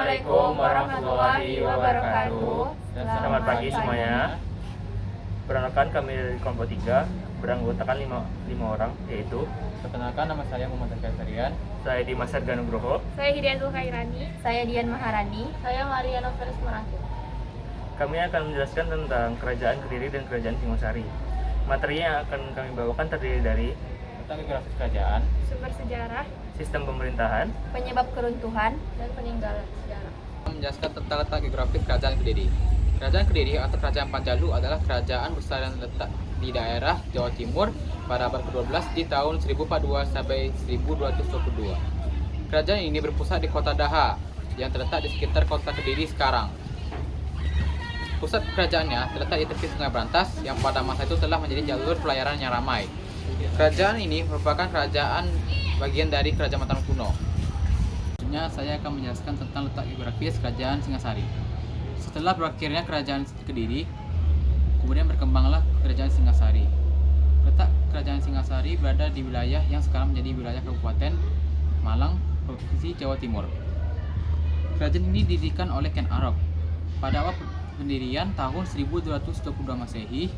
Assalamualaikum warahmatullahi wabarakatuh. Selamat pagi semuanya. Perkenalkan, kami dari kelompok 3 beranggotakan 5 orang, yaitu Perkenalkan, nama saya Muhammad Kaisarian. saya Dimas Nugroho. Saya Hidayatul Khairani. Saya Dian Maharani. Saya Maria Novelis Merangkut. Kami akan menjelaskan tentang Kerajaan Kediri dan Kerajaan Singosari. Materi yang akan kami bawakan terdiri dari Tentang geografis kerajaan, Sumber sejarah sistem pemerintahan, Penyebab keruntuhan. dan peninggalan sejarah. menjelaskan tentang letak geografis Kerajaan Kediri. Kerajaan Kediri atau Kerajaan Panjalu adalah kerajaan besar yang letak di daerah Jawa Timur pada abad ke-12 di tahun 1042 sampai 1222. Kerajaan ini berpusat di kota Daha yang terletak di sekitar kota Kediri sekarang. Pusat kerajaannya terletak di tepi Sungai Brantas yang pada masa itu telah menjadi jalur pelayaran yang ramai. Kerajaan ini merupakan kerajaan bagian dari Kerajaan Mataram kuno. Selanjutnya saya akan menjelaskan tentang letak geografis Kerajaan Singasari. Setelah berakhirnya Kerajaan Kediri, kemudian berkembanglah Kerajaan Singasari. Letak Kerajaan Singasari berada di wilayah yang sekarang menjadi wilayah Kabupaten Malang, Provinsi Jawa Timur. Kerajaan ini didirikan oleh Ken Arok pada awal pendirian tahun 1222 Masehi.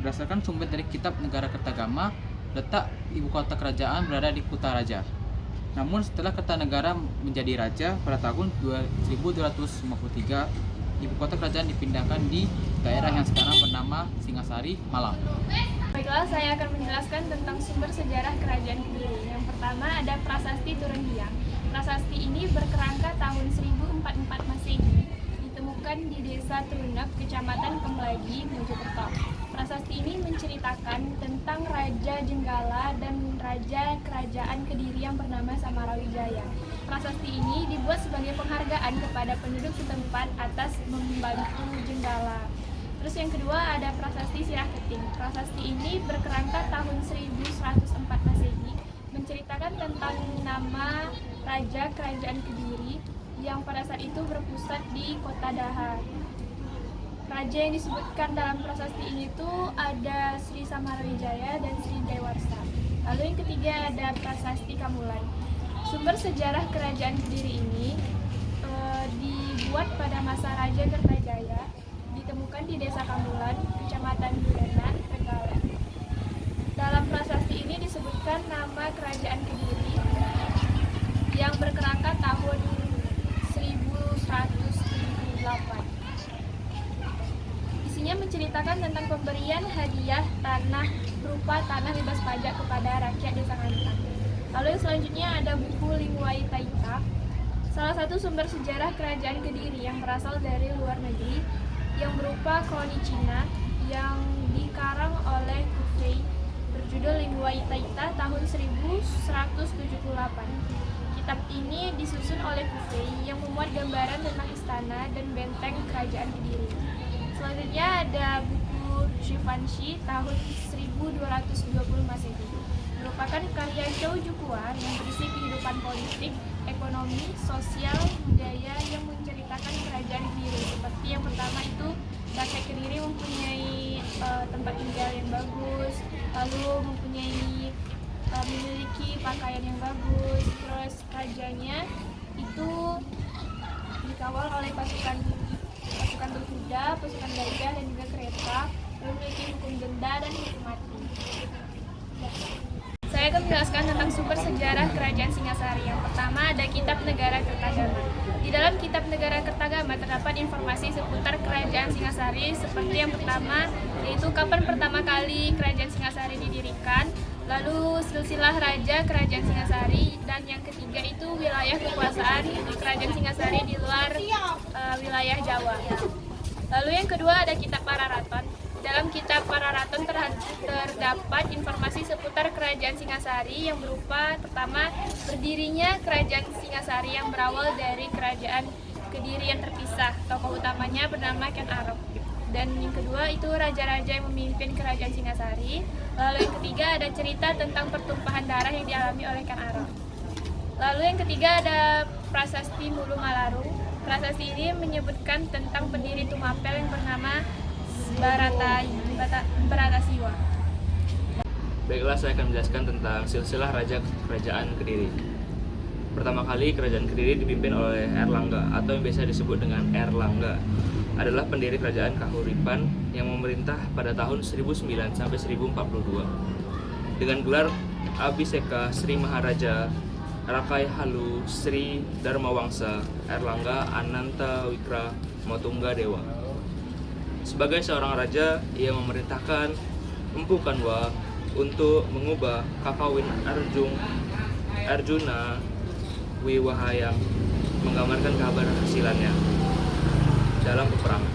Berdasarkan sumber dari Kitab Negara Kertagama, letak ibu kota kerajaan berada di Kutaraja. Namun setelah Kertanegara menjadi raja pada tahun 1253, ibu kota kerajaan dipindahkan di daerah yang sekarang bernama Singasari, Malang. Baiklah, saya akan menjelaskan tentang sumber sejarah Kerajaan Kediri. Yang pertama ada Prasasti Turun Hyang. Prasasti ini berkerangka tahun 1044 Masehi. Ditemukan di Desa Trunek, Kecamatan Kemlagi, Mojokerto. Prasasti ini menceritakan tentang Raja Jenggala dan Raja Kerajaan Kediri yang bernama Samarawijaya. Prasasti ini dibuat sebagai penghargaan kepada penduduk setempat atas membantu Jenggala. Terus yang kedua ada Prasasti Sirah Keting. Prasasti ini berkerangka tahun 1104 Masehi, menceritakan tentang nama Raja Kerajaan Kediri yang pada saat itu berpusat di kota Daha. Raja yang disebutkan dalam prasasti ini tuh ada Sri Samarawijaya dan Sri Jaywarsa. Lalu yang ketiga ada Prasasti Kamulan. Sumber sejarah Kerajaan Kediri ini dibuat pada masa Raja Kertajaya, ditemukan di Desa Kamulan, Kecamatan Durenan, Trenggalek. Dalam prasasti ini disebutkan nama Kerajaan Kediri yang berkerangka tahun 1178. Isinya menceritakan tentang pemberian hadiah tanah berupa tanah bebas pajak kepada rakyat desa Ngantang. Lalu yang selanjutnya ada buku Lingwai Taita, salah satu sumber sejarah Kerajaan Kediri yang berasal dari luar negeri yang berupa kroni Cina yang dikarang oleh Kufei berjudul Lingwai Taita tahun 1178. Kitab ini disusun oleh Kufei yang memuat gambaran tentang istana dan benteng Kerajaan Kediri. Selanjutnya ada buku Shivanshi tahun 1220 Masehi, merupakan karya Chow Jukuan yang berisi kehidupan politik, ekonomi, sosial, budaya yang menceritakan Kerajaan Kediri. Seperti yang pertama itu rakyat Kediri mempunyai tempat tinggal yang bagus, lalu memiliki pakaian yang bagus, terus rajanya itu dikawal oleh pasukan berkuda, pasukan gajah dan juga kereta, memiliki hukum denda dan hukum mati. Saya akan menjelaskan tentang sumber sejarah Kerajaan Singasari. Yang pertama ada Kitab Negara Kertagama. Di dalam Kitab Negara Kertagama terdapat informasi seputar Kerajaan Singasari seperti yang pertama yaitu kapan pertama kali Kerajaan Singasari didirikan, lalu silsilah raja Kerajaan Singasari, dan yang ketiga itu wilayah kekuasaan Kerajaan Singasari di luar wilayah Jawa. Lalu yang kedua ada Kitab Pararaton. Dalam Kitab Pararaton terdapat informasi seputar Kerajaan Singasari yang berupa pertama berdirinya Kerajaan Singasari yang berawal dari Kerajaan Kediri yang terpisah. Tokoh utamanya bernama Ken Arok. Dan yang kedua itu raja-raja yang memimpin Kerajaan Singasari. Lalu yang ketiga ada cerita tentang pertumpahan darah yang dialami oleh Ken Arok. Lalu yang ketiga ada Prasasti Mulu Malarung. Prasasti ini menyebutkan tentang pendiri Tumapel yang bernama Bharatasiwa. Baiklah, saya akan menjelaskan tentang silsilah raja Kerajaan Kediri. Pertama kali kerajaan Kediri dipimpin oleh Airlangga atau yang biasa disebut dengan Airlangga. Adalah pendiri kerajaan Kahuripan yang memerintah pada tahun 1009 sampai 1042. Dengan gelar Abhiseka Sri Maharaja Rakai Halu Sri Dharmawangsa Airlangga Ananta Wikra Matungga Dewa. Sebagai seorang raja, ia memerintahkan Empu Kanwa untuk mengubah Kakawin Arjuna Wiwahayang menggambarkan keberhasilannya dalam peperangan.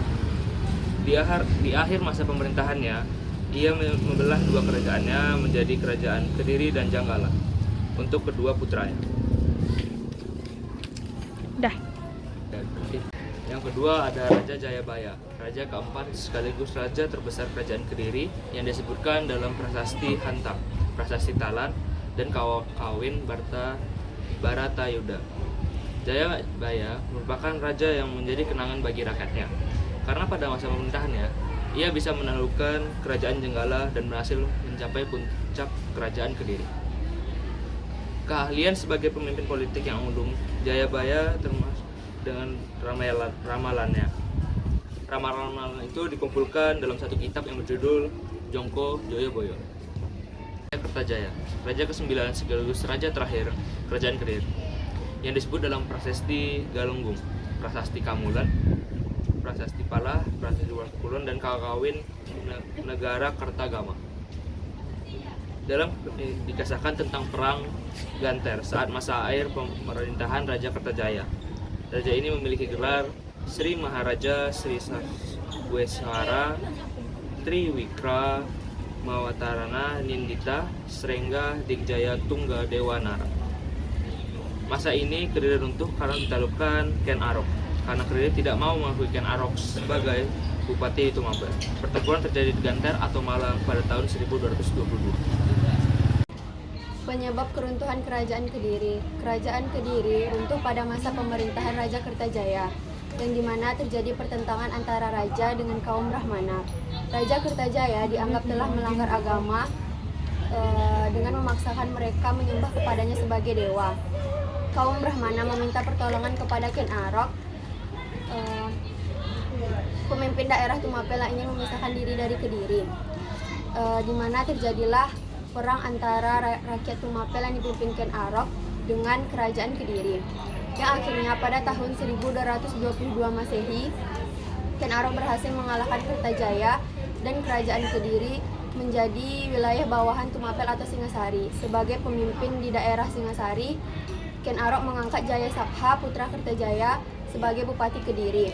Di akhir masa pemerintahannya, ia membelah dua kerajaannya menjadi kerajaan Kediri dan Janggala untuk kedua putranya. Yang kedua ada Raja Jayabaya, raja keempat sekaligus raja terbesar kerajaan Kediri yang disebutkan dalam prasasti Hantam, prasasti Talan, dan Kawin Baratayuda. Jayabaya merupakan raja yang menjadi kenangan bagi rakyatnya, karena pada masa pemerintahannya ia bisa menaklukkan kerajaan Jenggala dan berhasil mencapai puncak kerajaan Kediri. Keahlian sebagai pemimpin politik yang ulung, Jayabaya termasuk dengan ramalannya. Ramalan itu dikumpulkan dalam satu kitab yang berjudul Jongko Joyoboyo. Kertajaya, raja ke-9 sekaligus raja terakhir kerajaan Kediri, yang disebut dalam prasasti Galunggung, prasasti Kamulan, prasasti Palah, prasasti Kulon, dan Kakawin Negara Kertagama. Dalam dikisahkan tentang perang Ganter saat masa akhir pemerintahan Raja Kertajaya. Raja ini memiliki gelar Sri Maharaja Sri Sasweswara Triwikra Mawatarana Nindita Srengga Digjaya Tungga Dewanara. Masa ini Kediri runtuh karena ditaklukkan Ken Arok, karena Kediri tidak mau mengakui Ken Arok sebagai Bupati Tumapel. Pertempuran terjadi di Ganter atau Malang pada tahun 1222. Penyebab keruntuhan Kerajaan Kediri. Kerajaan Kediri runtuh pada masa pemerintahan Raja Kertajaya, yang dimana terjadi pertentangan antara raja dengan kaum Brahmana. Raja Kertajaya dianggap telah melanggar agama dengan memaksakan mereka menyembah kepadanya sebagai dewa. Kaum Brahmana meminta pertolongan kepada Ken Arok, pemimpin daerah Tumapel yang ingin memisahkan diri dari Kediri, di mana terjadilah perang antara rakyat Tumapel yang dipimpin Ken Arok dengan kerajaan Kediri, yang akhirnya pada tahun 1222 Masehi Ken Arok berhasil mengalahkan Kertajaya dan kerajaan Kediri menjadi wilayah bawahan Tumapel atau Singasari. Sebagai pemimpin di daerah Singasari, Ken Arok mengangkat Jaya Sabha putra Kertajaya sebagai Bupati Kediri.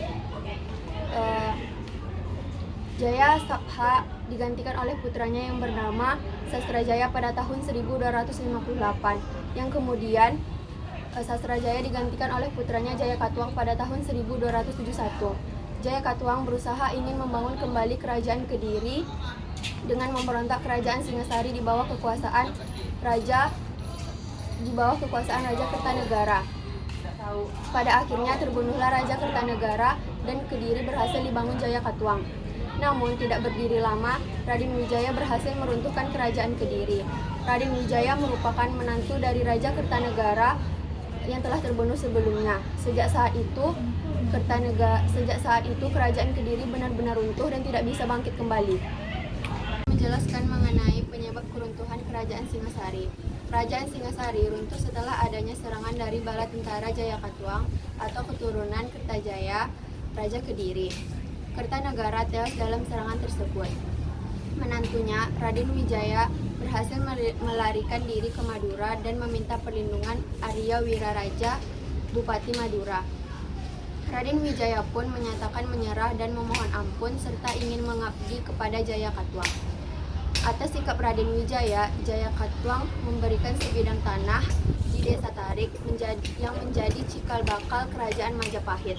Jaya Sabha digantikan oleh putranya yang bernama Sastrajaya pada tahun 1258, yang kemudian Sastrajaya digantikan oleh putranya Jaya Katuang pada tahun 1271. Jaya Katuang berusaha ingin membangun kembali kerajaan Kediri dengan memberontak kerajaan Singasari di bawah kekuasaan Raja Kertanegara. Pada akhirnya terbunuhlah Raja Kertanegara dan Kediri berhasil dibangun Jaya Katuang. Namun tidak berdiri lama, Raden Wijaya berhasil meruntuhkan kerajaan Kediri. Raden Wijaya merupakan menantu dari Raja Kertanegara yang telah terbunuh sebelumnya. Sejak saat itu kerajaan Kediri benar-benar runtuh dan tidak bisa bangkit kembali. Menjelaskan mengenai penyebab keruntuhan kerajaan Singasari. Kerajaan Singasari runtuh setelah adanya serangan dari bala tentara Jaya Katuang atau keturunan Kertajaya, Raja Kediri. Kertanegara tewas dalam serangan tersebut. Menantunya, Raden Wijaya, berhasil melarikan diri ke Madura dan meminta perlindungan Arya Wiraraja, Bupati Madura. Raden Wijaya pun menyatakan menyerah dan memohon ampun serta ingin mengabdi kepada Jaya Katuang. Atas sikap Raden Wijaya, Jaya Katuang memberikan sebidang tanah di Desa Tarik yang menjadi cikal bakal kerajaan Majapahit.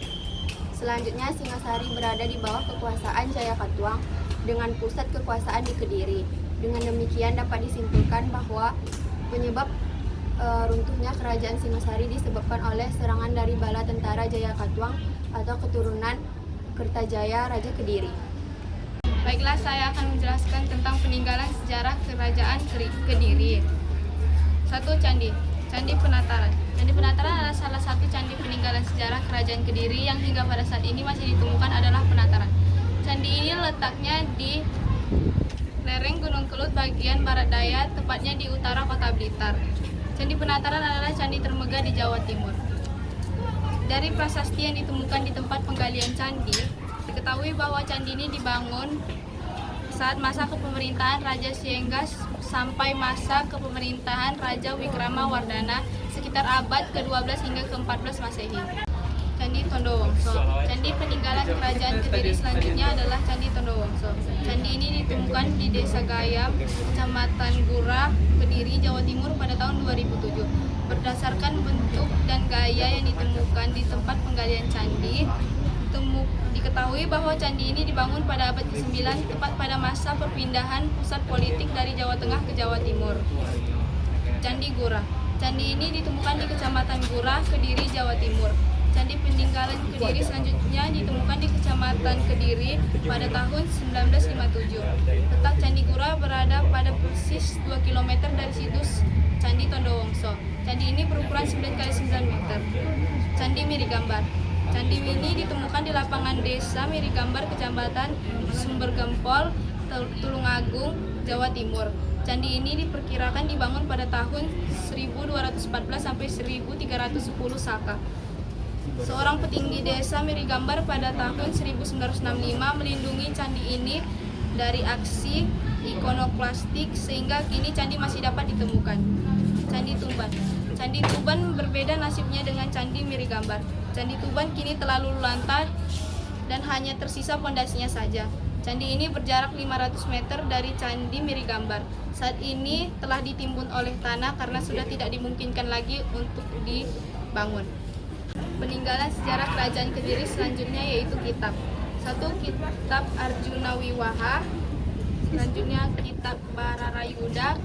Selanjutnya, Singasari berada di bawah kekuasaan Jaya Katuang dengan pusat kekuasaan di Kediri. Dengan demikian dapat disimpulkan bahwa penyebab runtuhnya kerajaan Singasari disebabkan oleh serangan dari bala tentara Jaya Katuang atau keturunan Kertajaya, Raja Kediri. Baiklah, saya akan menjelaskan tentang peninggalan sejarah kerajaan Kediri. 1. Candi Penataran. Candi Penataran sejarah Kerajaan Kediri yang hingga pada saat ini masih ditemukan adalah Penataran. Candi ini letaknya di lereng Gunung Kelut bagian barat daya, tepatnya di utara kota Blitar. Candi Penataran adalah candi termegah di Jawa Timur. Dari prasasti yang ditemukan di tempat penggalian candi, diketahui bahwa candi ini dibangun saat masa kepemerintahan Raja Siengga sampai masa kepemerintahan Raja Wikramawardhana sekitar abad ke-12 hingga ke-14 Masehi. Candi Tondowongso. Candi peninggalan kerajaan Kediri selanjutnya adalah Candi Tondowongso. Candi ini ditemukan di Desa Gayam, Kecamatan Gurah, Kediri, Jawa Timur pada tahun 2007. Berdasarkan bentuk dan gaya yang ditemukan di tempat penggalian candi, diketahui bahwa candi ini dibangun pada abad ke-9 tepat pada masa perpindahan pusat politik dari Jawa Tengah ke Jawa Timur. Candi Gurah. Candi ini ditemukan di Kecamatan Gurah, Kediri, Jawa Timur. Candi peninggalan Kediri selanjutnya ditemukan di Kecamatan Kediri pada tahun 1957. Letak Candi Gurah berada pada persis 2 km dari situs Candi Tondowongso. Candi ini berukuran 9 x 9 meter. Candi Mirigambar. Candi ini ditemukan di lapangan Desa Mirigambar, Kecamatan Sumbergempol, Tulungagung, Jawa Timur. Candi ini diperkirakan dibangun pada tahun 1214 sampai 1310 Saka. Seorang petinggi desa Mirigambar pada tahun 1965 melindungi candi ini dari aksi ikonoklastik sehingga kini candi masih dapat ditemukan. Candi Tuban. Candi Tuban berbeda nasibnya dengan Candi Mirigambar. Candi Tuban kini telah luluh lantai dan hanya tersisa pondasinya saja. Candi ini berjarak 500 meter dari Candi Mirigambar. Saat ini telah ditimbun oleh tanah karena sudah tidak dimungkinkan lagi untuk dibangun. Peninggalan sejarah Kerajaan Kediri selanjutnya yaitu kitab. 1. Kitab Arjuna Wiwaha. Selanjutnya Kitab Bararayuda,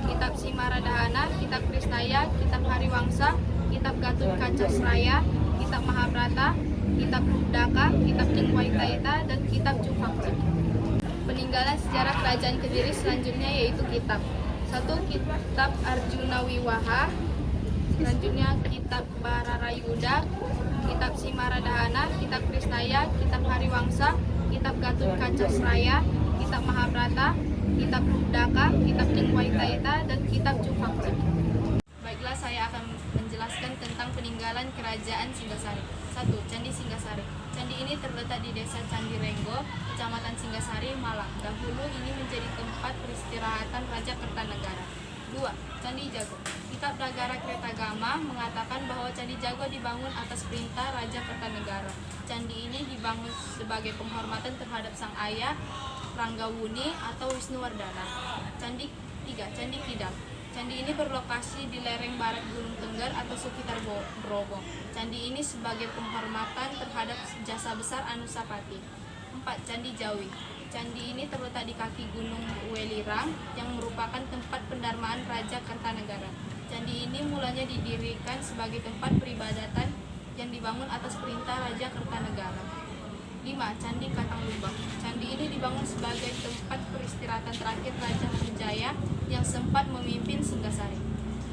Kitab Simaradahana, Kitab Krisnaya, Kitab Hariwangsa, Kitab Gatut Kaca Seraya, Kitab Mahabharata, Kitab Daka, Kitab Cingwaitaeta, dan Kitab Jufangcik. Peninggalan sejarah Kerajaan Kediri selanjutnya yaitu kitab. 1. Kitab Arjuna Wiwaha. Selanjutnya Kitab Bararayuda, Kitab Simaradahana, Kitab Krisnaya, Kitab Hariwangsa, Kitab Gatut Kaca Seraya, Kitab Mahabharata, Kitab Daka, Kitab Cingwaitaeta, dan Kitab Jufangcik. Baiklah, saya akan menjelaskan tentang peninggalan Kerajaan Singgasari. 1. Candi Singgasari. Candi ini terletak di Desa Candirenggo, Kecamatan Singgasari, Malang. Dahulu ini menjadi tempat peristirahatan Raja Kertanegara. 2. Candi Jago. Kitab Nagara Kretagama mengatakan bahwa Candi Jago dibangun atas perintah Raja Kertanegara. Candi ini dibangun sebagai penghormatan terhadap sang ayah, Ranggawuni atau Wisnuwardana. 3. Candi Kidal. Candi ini berlokasi di lereng barat Gunung Tengger atau sekitar Brobong. Candi ini sebagai penghormatan terhadap jasa besar Anusapati. 4. Candi Jawi. Candi ini terletak di kaki Gunung Welirang yang merupakan tempat pendarmaan Raja Kertanegara. Candi ini mulanya didirikan sebagai tempat peribadatan yang dibangun atas perintah Raja Kertanegara. 5. Candi Katanglumbang. Candi ini dibangun sebagai tempat peristirahatan terakhir Raja Sriwijaya yang sempat memimpin Singgasari.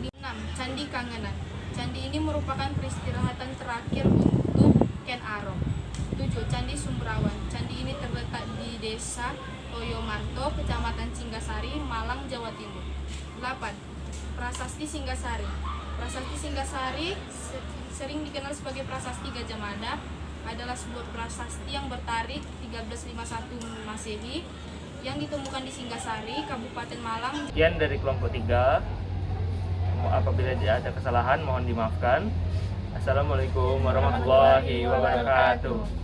6. Candi Kangenan. Candi ini merupakan peristirahatan terakhir untuk Ken Arok. 7. Candi Sumbrawan. Candi ini terletak di Desa Toyomarto, Kecamatan Singgasari, Malang, Jawa Timur. 8. Prasasti Singgasari. Prasasti Singgasari sering dikenal sebagai Prasasti Gajah Mada, adalah sebuah prasasti yang bertarikh 1351 Masehi yang ditemukan di Singgasari, Kabupaten Malang. Sekian dari kelompok 3. Apabila ada kesalahan mohon dimaafkan. Assalamualaikum warahmatullahi wabarakatuh.